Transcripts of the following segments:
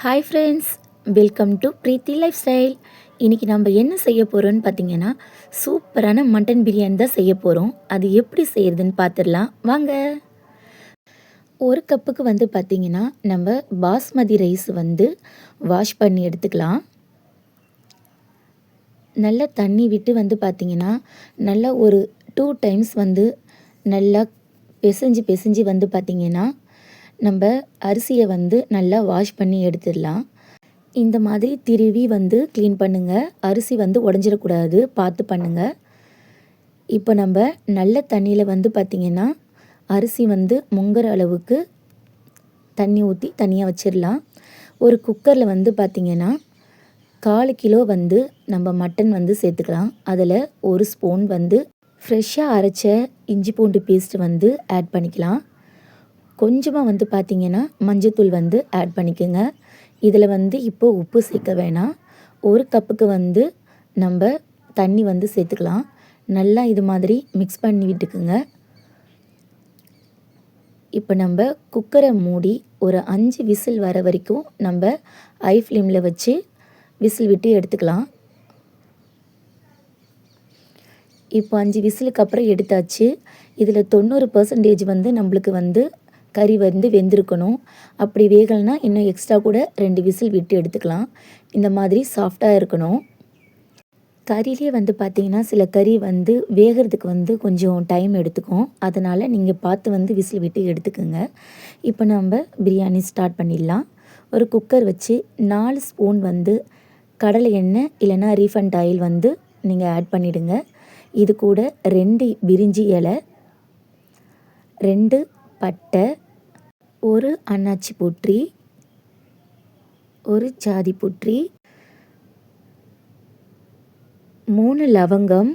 Hi friends, welcome to Preethi life style. இன்றைக்கி நம்ம என்ன செய்ய போகிறோன்னு பார்த்தீங்கன்னா, சூப்பரான மட்டன் பிரியாணி தான் செய்ய போகிறோம். அது எப்படி செய்கிறதுன்னு பார்த்துடலாம் வாங்க. ஒரு கப்புக்கு வந்து பார்த்திங்கன்னா, நம்ம பாஸ்மதி ரைஸ் வந்து வாஷ் பண்ணி எடுத்துக்கலாம். நல்லா தண்ணி விட்டு வந்து பார்த்திங்கன்னா, நல்லா ஒரு 2 டைம்ஸ் வந்து நல்லா பிசைஞ்சு வந்து பார்த்திங்கன்னா, நம்ம அரிசியை வந்து நல்லா வாஷ் பண்ணி எடுத்துடலாம். இந்த மாதிரி திருவி வந்து க்ளீன் பண்ணுங்கள். அரிசி வந்து உடஞ்சிடக்கூடாது, பார்த்து பண்ணுங்கள். இப்போ நம்ம நல்ல தண்ணியில் வந்து பார்த்திங்கன்னா, அரிசி வந்து முங்குற அளவுக்கு தண்ணி ஊற்றி தனியாக வச்சிடலாம். ஒரு குக்கரில் வந்து பார்த்திங்கன்னா 1/4 கிலோ வந்து நம்ம மட்டன் வந்து சேர்த்துக்கலாம். அதில் 1 ஸ்பூன் வந்து ஃப்ரெஷ்ஷாக அரைச்ச இஞ்சி பூண்டு பேஸ்ட் வந்து ஆட் பண்ணிக்கலாம். கொஞ்சமாக வந்து பார்த்திங்கன்னா மஞ்சத்தூள் வந்து ஆட் பண்ணிக்கோங்க. இதில் வந்து இப்போது உப்பு சேர்க்க வேணாம். 1 கப்புக்கு வந்து நம்ம தண்ணி வந்து சேர்த்துக்கலாம். நல்லா இது மாதிரி மிக்ஸ் பண்ணி விட்டுக்குங்க. இப்போ நம்ம குக்கரை மூடி ஒரு 5 விசில் வர வரைக்கும் நம்ம ஹை ஃப்ளேமில் வச்சு விசில் விட்டு எடுத்துக்கலாம். இப்போ 5 விசிலுக்கு அப்புறம் எடுத்தாச்சு. இதில் 90% வந்து நம்மளுக்கு வந்து கறி வந்து வெந்திருக்கணும். அப்படி வேகலைன்னா இன்னும் எக்ஸ்ட்ரா கூட 2 விசில் விட்டு எடுத்துக்கலாம். இந்த மாதிரி சாஃப்டாக இருக்கணும். கறியிலே வந்து பார்த்திங்கன்னா சில கறி வந்து வேகிறதுக்கு வந்து கொஞ்சம் டைம் எடுத்துக்கும். அதனால் நீங்கள் பார்த்து வந்து விசில் விட்டு எடுத்துக்கோங்க. இப்போ நம்ம பிரியாணி ஸ்டார்ட் பண்ணிடலாம். ஒரு குக்கர் வச்சு 4 ஸ்பூன் வந்து கடலை எண்ணெய் இல்லைன்னா ரீஃபண்ட் ஆயில் வந்து நீங்கள் ஆட் பண்ணிவிடுங்க. இது கூட 2 பிரிஞ்சி இலை, 2 பட்டை, 1 அன்னாச்சி பூட்ரி, 1 ஜாதி பூட்ரி, 3 லவங்கம்,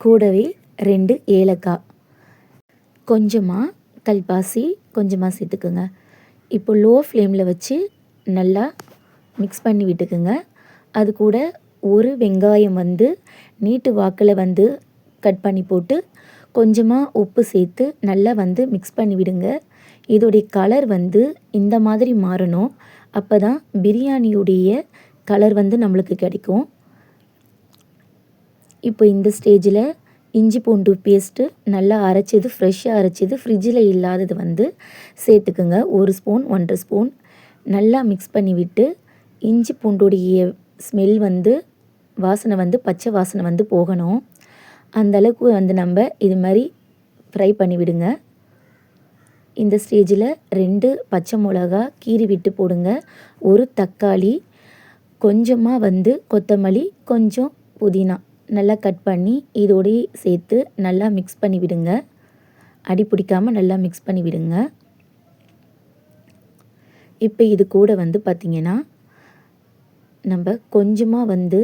கூடவே 2 ஏலக்காய், கொஞ்சமாக கல்பாசி கொஞ்சமாக சேர்த்துக்குங்க. இப்போ லோ ஃப்ளேமில் வச்சு நல்லா மிக்ஸ் பண்ணி விட்டுக்குங்க. அது கூட 1 வெங்காயம் வந்து நீட்டு வாக்கில் வந்து கட் பண்ணி போட்டு கொஞ்சமாக உப்பு சேர்த்து நல்லா வந்து மிக்ஸ் பண்ணி விடுங்க. இதோடைய கலர் வந்து இந்த மாதிரி மாறணும். அப்போ தான் பிரியாணியுடைய கலர் வந்து நம்மளுக்கு கிடைக்கும். இப்போ இந்த ஸ்டேஜில் இஞ்சி பூண்டு பேஸ்ட்டு நல்லா அரைச்சது, ஃப்ரெஷ்ஷாக அரைச்சது, ஃப்ரிட்ஜில் இல்லாதது வந்து சேர்த்துக்குங்க. 1 ஸ்பூன் 1/2 ஸ்பூன் நல்லா மிக்ஸ் பண்ணி விட்டு இஞ்சி பூண்டுடைய ஸ்மெல் வந்து வாசனை வந்து பச்சை வாசனை வந்து போகணும். அந்தளவுக்கு வந்து நம்ம இது மாதிரி ஃப்ரை பண்ணி விடுங்க. இந்த ஸ்டேஜில் 2 பச்சை மிளகா கீறி விட்டு போடுங்க. 1 தக்காளி, கொஞ்சமாக வந்து கொத்தமல்லி, கொஞ்சம் புதினா நல்லா கட் பண்ணி இதோடய சேர்த்து நல்லா மிக்ஸ் பண்ணி விடுங்க. அடி பிடிக்காமல் நல்லா மிக்ஸ் பண்ணி விடுங்க. இப்போ இது கூட வந்து பார்த்திங்கன்னா நம்ம கொஞ்சமாக வந்து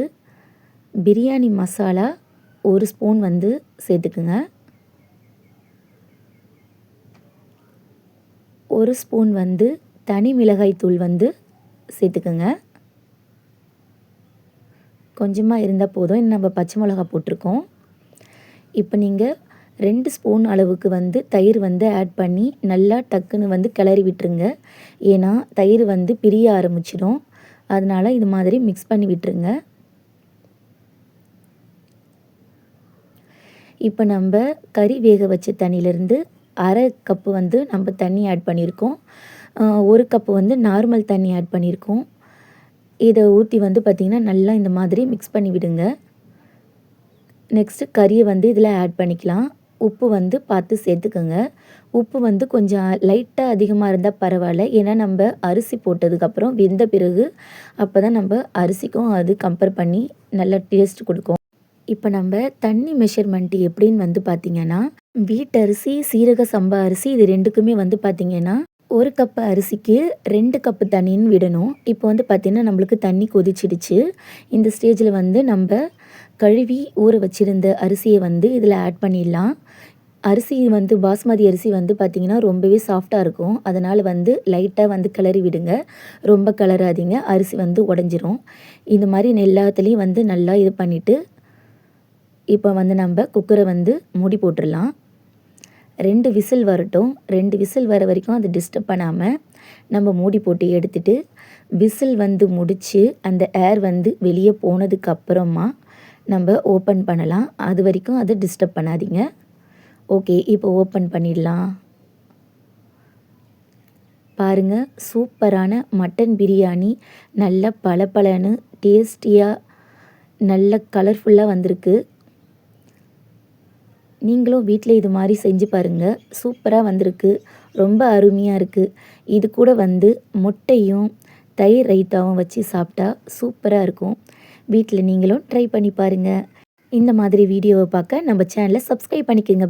பிரியாணி மசாலா 1 ஸ்பூன் வந்து சேர்த்துக்குங்க. 1 ஸ்பூன் வந்து தனி மிளகாய் தூள் வந்து சேர்த்துக்குங்க. கொஞ்சமாக இருந்தால் போதும். இன்னும் நம்ம பச்சை மிளகா போட்டிருக்கோம். இப்போ நீங்கள் 2 ஸ்பூன் அளவுக்கு வந்து தயிர் வந்து ஆட் பண்ணி நல்லா டக்குன்னு வந்து கிளறி விட்டுருங்க. ஏன்னா தயிர் வந்து பிரிய ஆரம்பிச்சிடும். அதனால் இது மாதிரி மிக்ஸ் பண்ணி விட்டுருங்க. இப்போ நம்ம கறி வேக வச்ச தண்ணியிலேருந்து 1/2 கப்பு வந்து நம்ம தண்ணி ஆட் பண்ணியிருக்கோம். 1 கப்பு வந்து நார்மல் தண்ணி ஆட் பண்ணியிருக்கோம். இதை ஊற்றி வந்து பார்த்திங்கன்னா நல்லா இந்த மாதிரி மிக்ஸ் பண்ணி விடுங்க. நெக்ஸ்ட்டு கறியை வந்து இதில் ஆட் பண்ணிக்கலாம். உப்பு வந்து பார்த்து சேர்த்துக்கோங்க. உப்பு வந்து கொஞ்சம் லைட்டாக அதிகமாக இருந்தால் பரவாயில்ல. ஏன்னா நம்ம அரிசி போட்டதுக்கப்புறம் வெந்த பிறகு அப்போ தான் நம்ம அரிசிக்கும் அது கம்பேர் பண்ணி நல்லா டேஸ்ட் கொடுக்கும். இப்போ நம்ம தண்ணி மெஷர்மெண்ட் எப்படின்னு வந்து பார்த்திங்கன்னா, வீட்டரிசி, சீரக சம்பா அரிசி இது 2க்குமே வந்து பார்த்திங்கன்னா 1 கப்பு அரிசிக்கு 2 கப்பு தண்ணின்னு விடணும். இப்போ வந்து பார்த்திங்கன்னா நம்மளுக்கு தண்ணி கொதிச்சிடுச்சு. இந்த ஸ்டேஜில் வந்து நம்ம கழுவி ஊற வச்சுருந்த அரிசியை வந்து இதில் ஆட் பண்ணிடலாம். அரிசி வந்து பாஸ்மதி அரிசி வந்து பார்த்திங்கன்னா ரொம்பவே சாஃப்டாக இருக்கும். அதனால் வந்து லைட்டாக வந்து கிளறி விடுங்க. ரொம்ப கிளறாதீங்க, அரிசி வந்து உடஞ்சிரும். இந்த மாதிரி எல்லாத்துலேயும் வந்து நல்லா இது பண்ணிவிட்டு இப்போ வந்து நம்ம குக்கரை வந்து மூடி போட்டுடலாம். 2 விசில் வரட்டும். 2 விசில் வர வரைக்கும் அது டிஸ்டர்ப் பண்ணாமல் நம்ம மூடி போட்டு எடுத்துட்டு விசில் வந்து முடித்து அந்த ஏர் வந்து வெளியே போனதுக்கப்புறமா நம்ம ஓப்பன் பண்ணலாம். அது வரைக்கும் அதை டிஸ்டர்ப் பண்ணாதீங்க. ஓகே, இப்போ ஓப்பன் பண்ணிடலாம். பாருங்கள், சூப்பரான மட்டன் பிரியாணி நல்ல பளபளன்னு டேஸ்டியாக நல்ல கலர்ஃபுல்லாக வந்திருக்கு. நீங்களும் வீட்டில் இது மாதிரி செஞ்சு பாருங்கள். சூப்பராக வந்திருக்கு. ரொம்ப அருமையாக இருக்குது. இது கூட வந்து முட்டையும் தயிர் ரைத்தாவும் வச்சு சாப்பிட்டா சூப்பராக இருக்கும். வீட்டில் நீங்களும் ட்ரை பண்ணி பாருங்கள். இந்த மாதிரி வீடியோவை பார்க்க நம்ம சேனலை சப்ஸ்கிரைப் பண்ணிக்கோங்க.